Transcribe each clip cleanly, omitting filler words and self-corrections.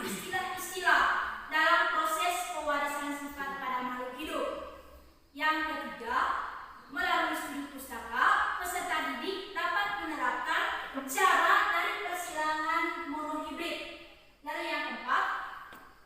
istilah-istilah dalam proses pewarisan sifat pada makhluk hidup. Yang ketiga, melalui studi pustaka, peserta didik dapat menerapkan cara dari persilangan monohibrid. Lalu yang keempat,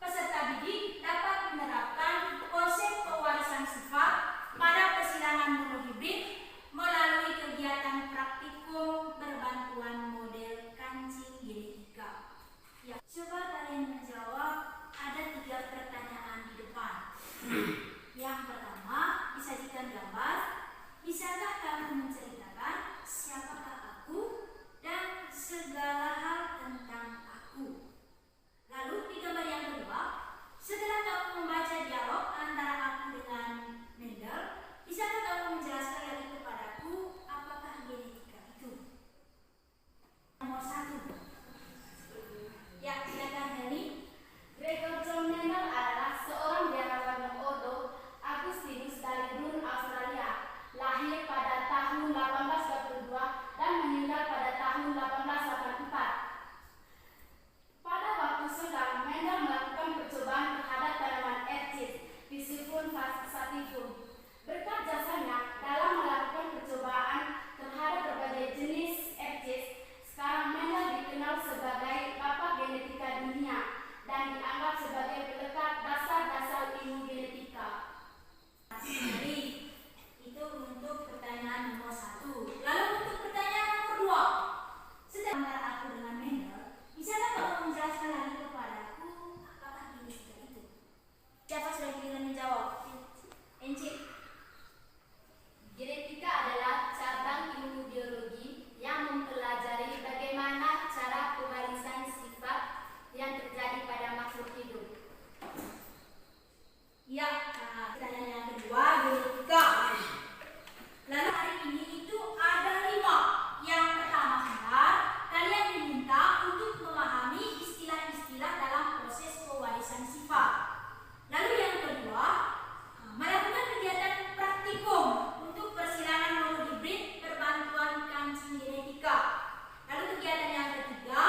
peserta didik dapat menerapkan konsep pewarisan sifat pada persilangan monohibrid melalui kegiatan praktikum berbantuan model kancing genetika. Ya, coba kalian menjawab, ada 3 pertanyaan di depan. Yang pertama, disajikan gambar. Bisakah kamu menceritakan siapakah aku dan segala hal tentang aku? Lalu di gambar yang kedua, setelah kamu membaca dialog antara aku dengan Mendel, bisakah kamu menjelaskan lagi kepadaku apakah genetika itu? Nomor 1. Ya, silakan Heli. Gregor John Mendel adalah seorang biarawan ordo Agustinus dari Broome, Australia. Lahir pada tahun 1822 dan meninggal pada tahun 1884. Pada waktu senggang, Mendel melakukan percobaan terhadap tanaman Ercis, Piscifum sativum. Berkat jasanya dalam melakukan percobaan terhadap berbagai jenis Ercis, sekarang Mendel dikenal sebagai bapa genetika dunia dan dianggap sebagai pelekat dasar-dasar ilmu genetika. Itu untuk pertanyaan nomor 1. Lalu untuk pertanyaan nomor 2, setelah antara aku dengan Mendel, bisakah kamu menjelaskan lagi kepadaku apakah genetika itu? Siapa sudah giliran menjawab? Encik. Genetika adalah cabang ilmu biologi yang mempelajari bagaimana cara pewarisan sifat yang terjadi pada makhluk hidup. Ya, pertanyaan yang kedua, genetika. Lalu hari ini itu ada 5. Yang pertama benar, kalian diminta untuk memahami istilah-istilah dalam proses pewarisan sifat. Lalu yang kedua, melakukan kegiatan praktikum untuk persilangan monohibrid berbantuan kancing genetika. Lalu kegiatan yang ketiga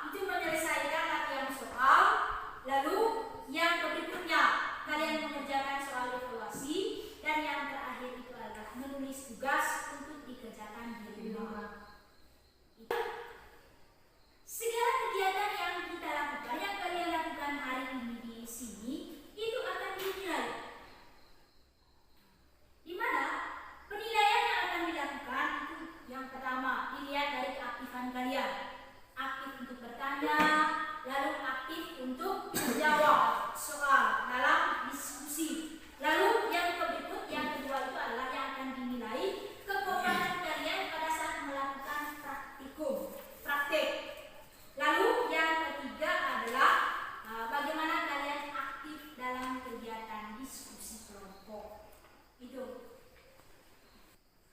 itu menyelesaikan latihan soal. Lalu yang berikutnya kalian mengerjakan soal evaluasi, dan yang terakhir itu adalah menulis tugas untuk dikerjakan di rumah. Segala kegiatan yang kita lakukan, yang kalian lakukan hari ini di sini, itu akan dinilai. Di mana penilaian yang akan dilakukan itu yang pertama dilihat dari keaktifan kalian. Aktif untuk bertanya, lalu aktif untuk menjawab soal dalam diskusi. Lalu yang berikut, yang kedua itu adalah yang akan dinilai kekompakan kalian pada saat melakukan praktik. Lalu yang ketiga adalah bagaimana kalian aktif dalam kegiatan diskusi kelompok. Itu.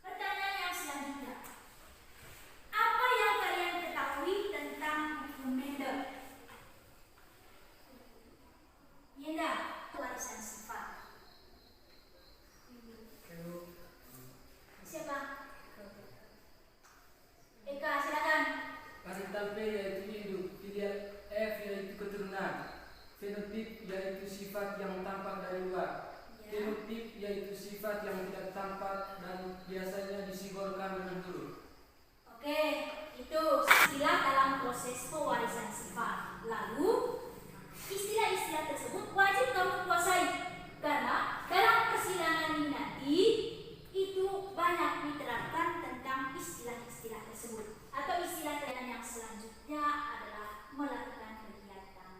Pertanyaan yang selanjutnya, apa yang kalian ketahui tentang hukum Mendel? Yenda, warisan sifat. Siapa? Eka, silakan. Parental P yaitu induk, filial F yaitu keturunan, fenotip yaitu sifat yang tampak dari luar, genotip yaitu sifat yang tidak tampak dan biasanya disimbolkan dengan huruf. Oke, itu istilah dalam proses pewarisan sifat. Lalu istilah-istilah tersebut wajib kamu kuasai, karena dalam persilangan ini nanti itu banyak diterapkan tentang istilah-istilah tersebut. Atau istilah yang selanjutnya adalah melakukan kegiatan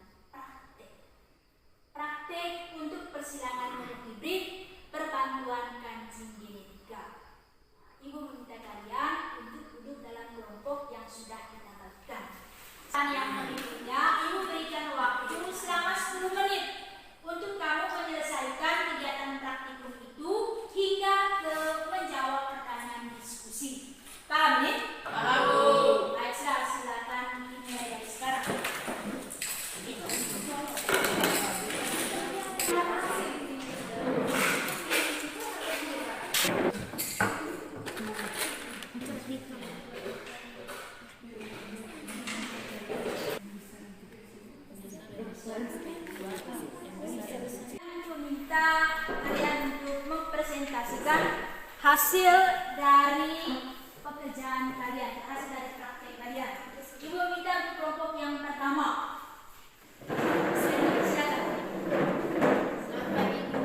praktek untuk persilangan monohibrid berbantuan kancing genetika. Ibu meminta kalian untuk duduk dalam kelompok yang sudah kita bagikan. Dan yang berikutnya menjelaskan hasil dari pekerjaan kalian, hasil dari praktek kalian. Ibu minta untuk kelompok yang pertama. Silakan. Selamat pagi, Bu.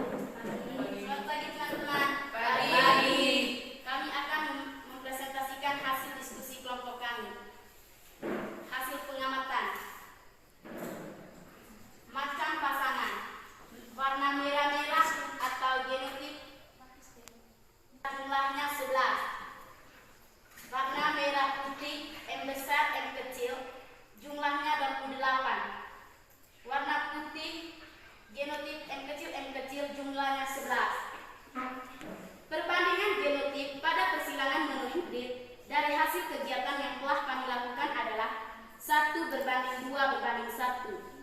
Selamat pagi, teman-teman. Pagi. Kami akan mempresentasikan hasil diskusi kelompok kami. Hasil pengamatan. Macam pasangan. Warna merah-merah atau genotip jumlahnya 11. Warna merah putih, M besar, M kecil, jumlahnya 28. Warna putih, genotip M kecil, jumlahnya 11. Perbandingan genotip pada persilangan monohibrid dari hasil kegiatan yang telah kami lakukan adalah 1:2:1.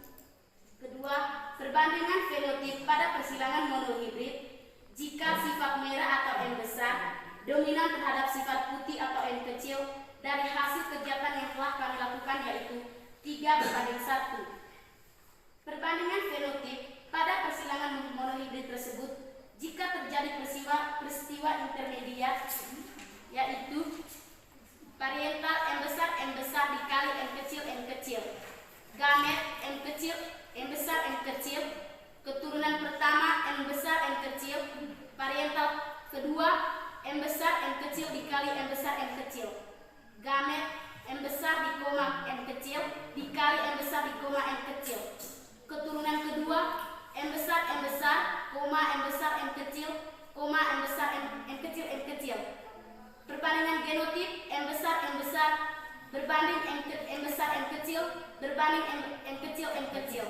Kedua, perbandingan fenotip pada persilangan monohibrid jika sifat merah atau M besar dominan terhadap sifat putih atau M kecil dari hasil kegiatan yang telah kami lakukan yaitu 3:1. Perbandingan fenotip pada persilangan monohibrid tersebut jika terjadi peristiwa intermediat yaitu parietal M besar dikali M kecil, gamet M kecil, keturunan pertama M kecil, parietal kedua M kecil dikali M kecil, gamet M besar di koma M kecil dikali M kecil, keturunan kedua M besar, koma M kecil, koma M kecil. Perbandingan genotip M besar berbanding M kecil berbanding M kecil.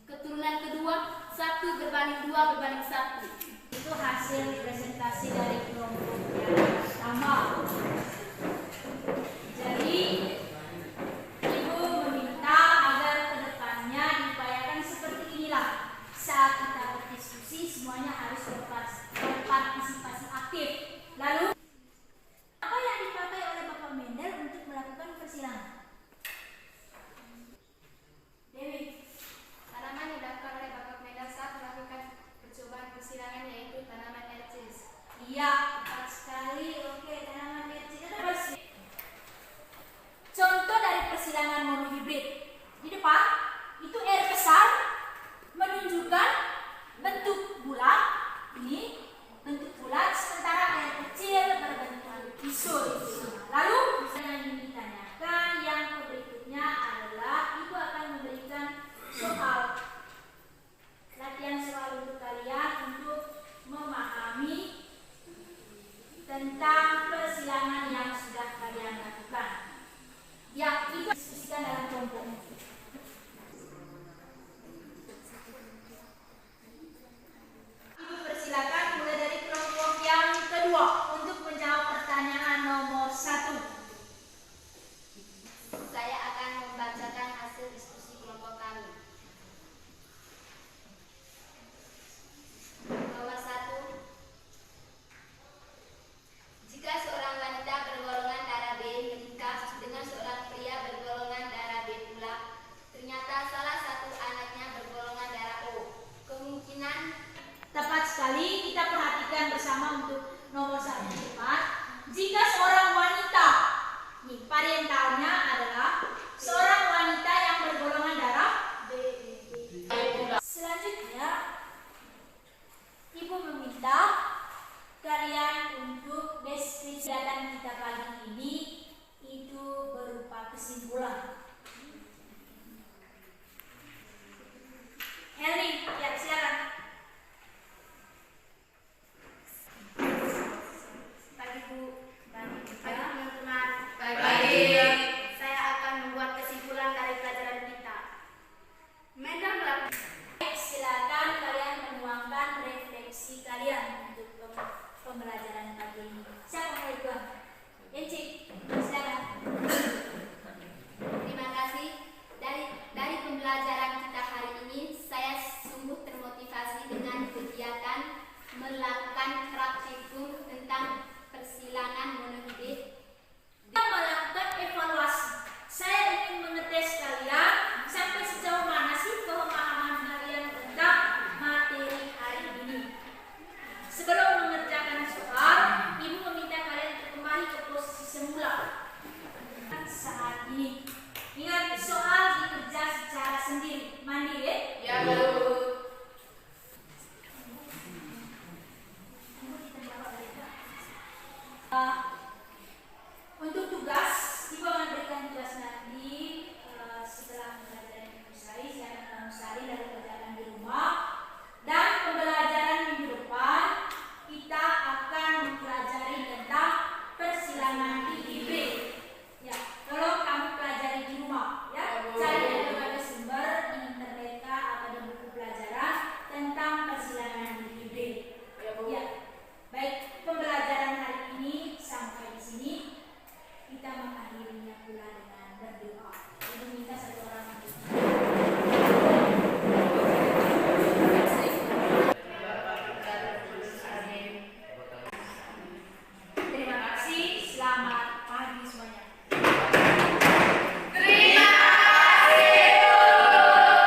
Keturunan kedua 1:2:1. Itu hasil presentasi dari kelompok yang pertama. Jadi Ibu meminta agar kedepannya diupayakan seperti inilah. Saat kita berdiskusi semuanya harus berpartisipasi aktif. Lalu apa yang dipakai oleh Bapak Mendel untuk melakukan persilangan? Dewi. Tanaman yang dilakukan oleh Bapak Mendel saat melakukan percobaan persilangan yaitu tanaman ercis. Iya, tepat sekali. Oke, tanaman ercis. Contoh dari persilangan monohibrid. Di depan itu R besar menunjukkan bentuk bulat. Ini bentuk bulat, sementara R kecil berbentuk pisau. Lalu yang ingin ditanyakan yang berikutnya adalah Ibu akan memberikan soal. Latihan soal untuk kalian untuk memahami tentang persilangan yang sudah kalian lakukan. Ya, Ibu diskusikan dalam kelompok. Ibu persilakan mulai dari kelompok yang kedua untuk menjawab pertanyaan nomor 1. Saya akan membacakan hasil diskusi kelompok kami. Nomor 1. Jika seorang wanita bergolongan darah B menikah dengan seorang pria bergolongan darah B pula, ternyata salah satu anaknya bergolongan darah O. Kemungkinan Tepat sekali, kita perhatikan bersama untuk nomor 1 tepat. Jika seorang wanita, nih parentalnya adalah seorang wanita